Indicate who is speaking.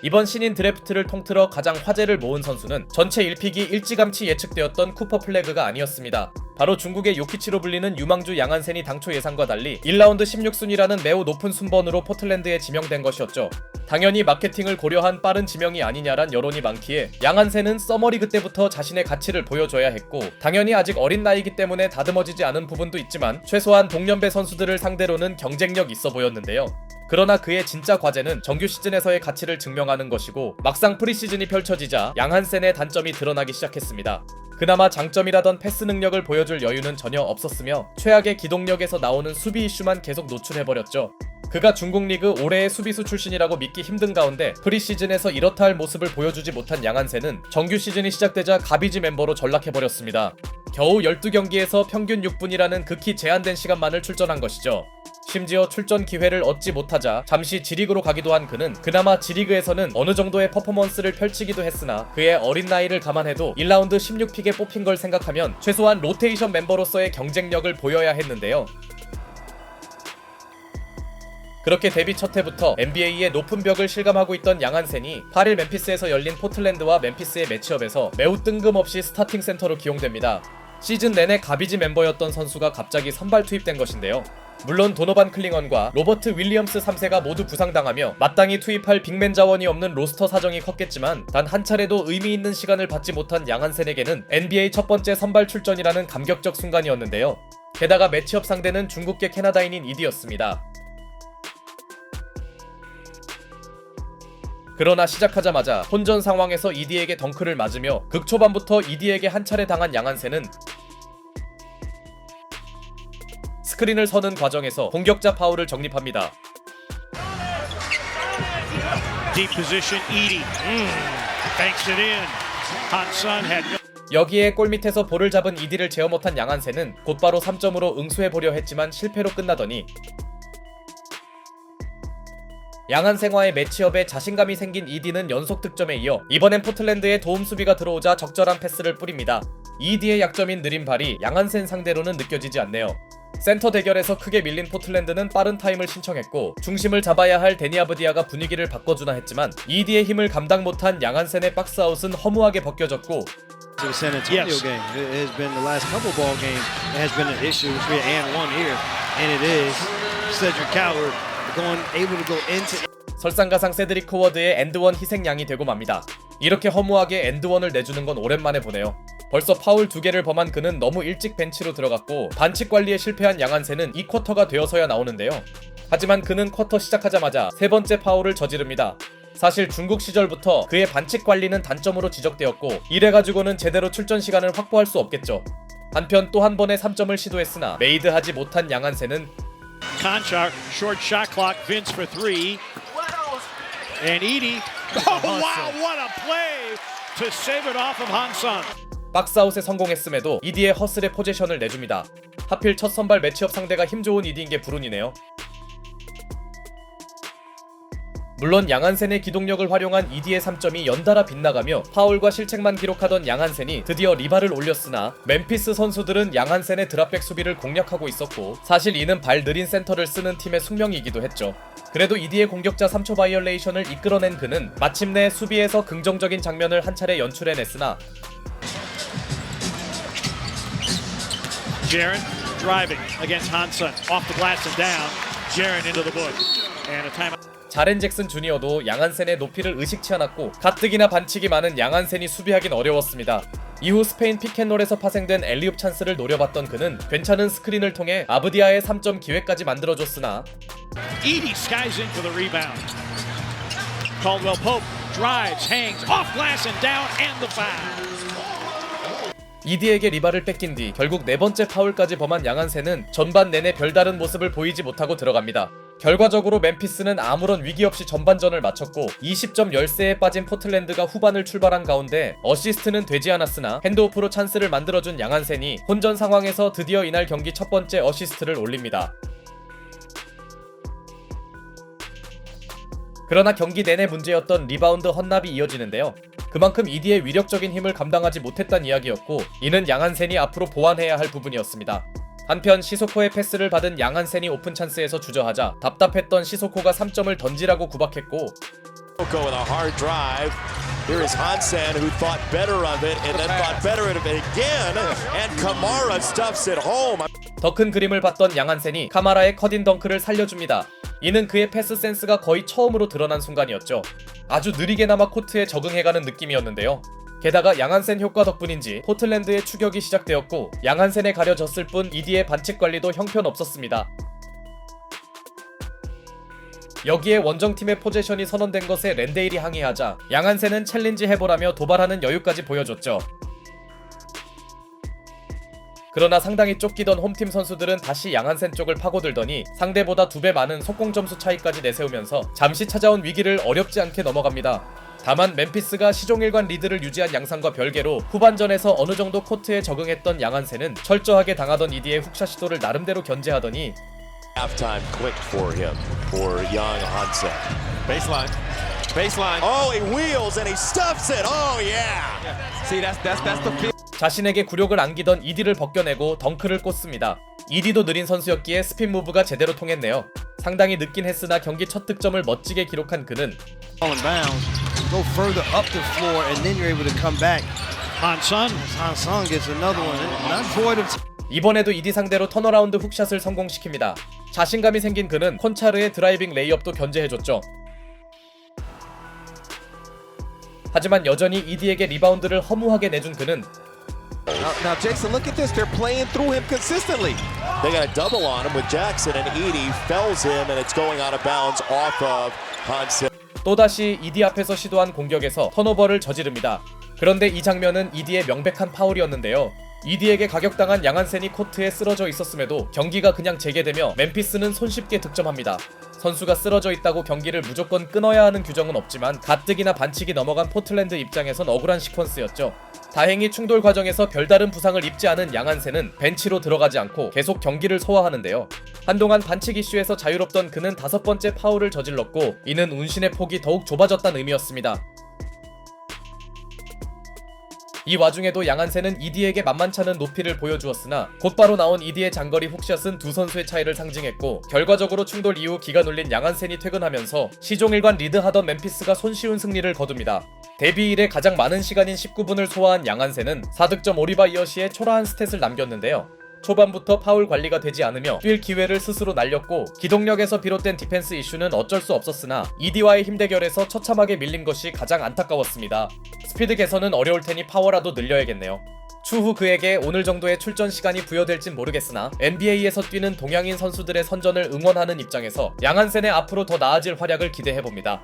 Speaker 1: 이번 신인 드래프트를 통틀어 가장 화제를 모은 선수는 전체 1픽이 일찌감치 예측되었던 쿠퍼 플래그가 아니었습니다. 바로 중국의 요키치로 불리는 유망주 양한센이 당초 예상과 달리 1라운드 16순위라는 매우 높은 순번으로 포틀랜드에 지명된 것이었죠. 당연히 마케팅을 고려한 빠른 지명이 아니냐란 여론이 많기에 양한센은 서머리그 때부터 자신의 가치를 보여줘야 했고, 당연히 아직 어린 나이이기 때문에 다듬어지지 않은 부분도 있지만 최소한 동년배 선수들을 상대로는 경쟁력 있어 보였는데요. 그러나 그의 진짜 과제는 정규 시즌에서의 가치를 증명하는 것이고, 막상 프리시즌이 펼쳐지자 양한센의 단점이 드러나기 시작했습니다. 그나마 장점이라던 패스 능력을 보여줄 여유는 전혀 없었으며 최악의 기동력에서 나오는 수비 이슈만 계속 노출해버렸죠. 그가 중국 리그 올해의 수비수 출신이라고 믿기 힘든 가운데 프리시즌에서 이렇다 할 모습을 보여주지 못한 양한센은 정규 시즌이 시작되자 가비지 멤버로 전락해버렸습니다. 겨우 12경기에서 평균 6분이라는 극히 제한된 시간만을 출전한 것이죠. 심지어 출전 기회를 얻지 못하자 잠시 G리그로 가기도 한 그는 그나마 G리그에서는 어느 정도의 퍼포먼스를 펼치기도 했으나, 그의 어린 나이를 감안해도 1라운드 16픽에 뽑힌 걸 생각하면 최소한 로테이션 멤버로서의 경쟁력을 보여야 했는데요. 그렇게 데뷔 첫 해부터 NBA의 높은 벽을 실감하고 있던 양한센이 8일 멤피스에서 열린 포틀랜드와 멤피스의 매치업에서 매우 뜬금없이 스타팅 센터로 기용됩니다. 시즌 내내 가비지 멤버였던 선수가 갑자기 선발 투입된 것인데요. 물론 도노반 클링언과 로버트 윌리엄스 3세가 모두 부상당하며 마땅히 투입할 빅맨 자원이 없는 로스터 사정이 컸겠지만, 단 한 차례도 의미 있는 시간을 받지 못한 양한센에게는 NBA 첫 번째 선발 출전이라는 감격적 순간이었는데요. 게다가 매치업 상대는 중국계 캐나다인인 이디였습니다. 그러나 시작하자마자 혼전 상황에서 이디에게 덩크를 맞으며 극초반부터 이디에게 한 차례 당한 양한센은 스크린을 서는 과정에서 공격자 파울을 적립합니다.
Speaker 2: Deep position, Edey. Banks it in. Han-Sun had no.
Speaker 1: 여기에 골밑에서 볼을 잡은 이디를 제어 못한 양한센은 곧바로 3점으로 응수해보려 했지만 실패로 끝나더니, 양한센과의 매치업에 자신감이 생긴 이디는 연속 득점에 이어 이번엔 포틀랜드에 도움 수비가 들어오자 적절한 패스를 뿌립니다. 이디의 약점인 느린 발이 양한센 상대로는 느껴지지 않네요. 센터 대결에서 크게 밀린 포틀랜드는 빠른 타임을 신청했고, 중심을 잡아야 할 데니 아브디아가 분위기를 바꿔주나 했지만 이디의 힘을 감당 못한 양한센의 박스아웃은 허무하게 벗겨졌고,
Speaker 3: To the San Antonio
Speaker 2: Yes.
Speaker 3: game, it has been the last couple ball games. It has been an issue. It's been and one here, and it is Cedric Coward able to go into.
Speaker 1: 설상가상 세드릭 호워드의 엔드원 희생양이 되고 맙니다. 이렇게 허무하게 엔드원을 내주는 건 오랜만에 보네요. 벌써 파울 2개를 범한 그는 너무 일찍 벤치로 들어갔고, 반칙 관리에 실패한 양한센은 이 쿼터가 되어서야 나오는데요. 하지만 그는 쿼터 시작하자마자 세 번째 파울을 저지릅니다. 사실 중국 시절부터 그의 반칙 관리는 단점으로 지적되었고, 이래가지고는 제대로 출전 시간을 확보할 수 없겠죠. 한편 또 한 번의 3점을 시도했으나 메이드하지 못한 양한센은
Speaker 2: Conchar, short shot clock. Vince for three. And Edey. Oh, wow, what a play to save it off of Han-Sun.
Speaker 1: 박스아웃에 성공했음에도 이디의 허슬의 포지션을 내줍니다. 하필 첫 선발 매치업 상대가 힘 좋은 이디인 게 불운이네요. 물론 양한센의 기동력을 활용한 이디의 3점이 연달아 빗나가며 파울과 실책만 기록하던 양한센이 드디어 리바를 올렸으나, 멤피스 선수들은 양한센의 드랍백 수비를 공략하고 있었고, 사실 이는 발 느린 센터를 쓰는 팀의 숙명이기도 했죠. 그래도 이디의 공격자 3초 바이올레이션을 이끌어낸 그는 마침내 수비에서 긍정적인 장면을 한 차례 연출해냈으나,
Speaker 2: Jaren driving against Han-Sun. Off the glass and down. Jaren into the book. And a timeout.
Speaker 1: 자렌 잭슨 주니어도 양한센의 높이를 의식치 않았고, 가뜩이나 반칙이 많은 양한센이 수비하긴 어려웠습니다. 이후 스페인 피켓롤에서 파생된 엘리웁 찬스를 노려봤던 그는 괜찮은 스크린을 통해 아브디아의 3점 기회까지 만들어줬으나,
Speaker 2: Edey skies in for the rebound. Caldwell Pope drives, hangs, off glass and down, and the foul.
Speaker 1: 이디에게 리바를 뺏긴 뒤 결국 네 번째 파울까지 범한 양한센은 전반 내내 별다른 모습을 보이지 못하고 들어갑니다. 결과적으로 멤피스는 아무런 위기 없이 전반전을 마쳤고, 20점 열세에 빠진 포틀랜드가 후반을 출발한 가운데 어시스트는 되지 않았으나 핸드오프로 찬스를 만들어준 양한센이 혼전 상황에서 드디어 이날 경기 첫 번째 어시스트를 올립니다. 그러나 경기 내내 문제였던 리바운드 헌납이 이어지는데요. 그만큼 이디의 위력적인 힘을 감당하지 못했단 이야기였고, 이는 양한센이 앞으로 보완해야 할 부분이었습니다. 한편 시소코의 패스를 받은 양한센이 오픈 찬스에서 주저하자 답답했던 시소코가 3점을 던지라고 구박했고,
Speaker 4: Go with a hard drive. Here is Hansen, who thought better of it and then thought better of it again. And Kamara stuffs it home.
Speaker 1: 더 큰 그림을 봤던 양한센이 카마라의 컷인 덩크를 살려줍니다. 이는 그의 패스 센스가 거의 처음으로 드러난 순간이었죠. 아주 느리게나마 코트에 적응해가는 느낌이었는데요. 게다가 양한센 효과 덕분인지 포틀랜드의 추격이 시작되었고 양한센에 가려졌을 뿐 이디의 반칙 관리도 형편없었습니다. 여기에 원정팀의 포제션이 선언된 것에 랜데일이 항의하자 양한센은 챌린지 해보라며 도발하는 여유까지 보여줬죠. 그러나 상당히 쫓기던 홈팀 선수들은 다시 양한센 쪽을 파고들더니 상대보다 2배 많은 속공 점수 차이까지 내세우면서 잠시 찾아온 위기를 어렵지 않게 넘어갑니다. 다만 멤피스가 시종일관 리드를 유지한 양상과 별개로 후반전에서 어느 정도 코트에 적응했던 양한센은 철저하게 당하던 이디의 훅샷 시도를 나름대로 견제하더니
Speaker 4: Halftime clicked for him, for young Hansen.
Speaker 5: Baseline. Baseline.
Speaker 4: Oh, he wheels and he stuffs it. Oh, yeah.
Speaker 5: See, that's the feel.
Speaker 1: 자신에게 굴욕을 안기던 이디를 벗겨내고 덩크를 꽂습니다. 이디도 느린 선수였기에 스핀 무브가 제대로 통했네요. 상당히 늦긴 했으나 경기 첫 득점을 멋지게 기록한 그는
Speaker 3: On bounds, go further up the floor, and then you're able to come back.
Speaker 2: Hansen.
Speaker 3: Hansen gets another one. Not void of.
Speaker 1: 이번에도 이디 상대로 턴어라운드 훅샷을 성공시킵니다. 자신감이 생긴 그는 콘차르의 드라이빙 레이업도 견제해줬죠. 하지만 여전히 이디에게 리바운드를 허무하게 내준 그는
Speaker 5: Now, Jason, look at this. They're playing through him consistently.
Speaker 4: They got a double on him with Jackson, and Edie fells him, and it's going out of bounds off of Hansen.
Speaker 1: 또다시 이디 앞에서 시도한 공격에서 턴오버를 저지릅니다. 그런데 이 장면은 이디의 명백한 파울이었는데요. 이디에게 가격당한 양한센이 코트에 쓰러져 있었음에도 경기가 그냥 재개되며 멤피스는 손쉽게 득점합니다. 선수가 쓰러져 있다고 경기를 무조건 끊어야 하는 규정은 없지만 가뜩이나 반칙이 넘어간 포틀랜드 입장에선 억울한 시퀀스였죠. 다행히 충돌 과정에서 별다른 부상을 입지 않은 양한센은 벤치로 들어가지 않고 계속 경기를 소화하는데요. 한동안 반칙 이슈에서 자유롭던 그는 5번째 파울을 저질렀고 이는 운신의 폭이 더욱 좁아졌다는 의미였습니다. 이 와중에도 양한센은 이디에게 만만찮은 높이를 보여주었으나 곧바로 나온 이디의 장거리 훅샷은 두 선수의 차이를 상징했고 결과적으로 충돌 이후 기가 눌린 양한센이 퇴근하면서 시종일관 리드하던 멤피스가 손쉬운 승리를 거둡니다. 데뷔 이래 가장 많은 시간인 19분을 소화한 양한센은 4득점 5리바이어시에 초라한 스탯을 남겼는데요. 초반부터 파울 관리가 되지 않으며 뛸 기회를 스스로 날렸고 기동력에서 비롯된 디펜스 이슈는 어쩔 수 없었으나 이디와의 힘대결에서 처참하게 밀린 것이 가장 안타까웠습니다. 스피드 개선은 어려울 테니 파워라도 늘려야겠네요. 추후 그에게 오늘 정도의 출전 시간이 부여될진 모르겠으나 NBA에서 뛰는 동양인 선수들의 선전을 응원하는 입장에서 양한센의 앞으로 더 나아질 활약을 기대해봅니다.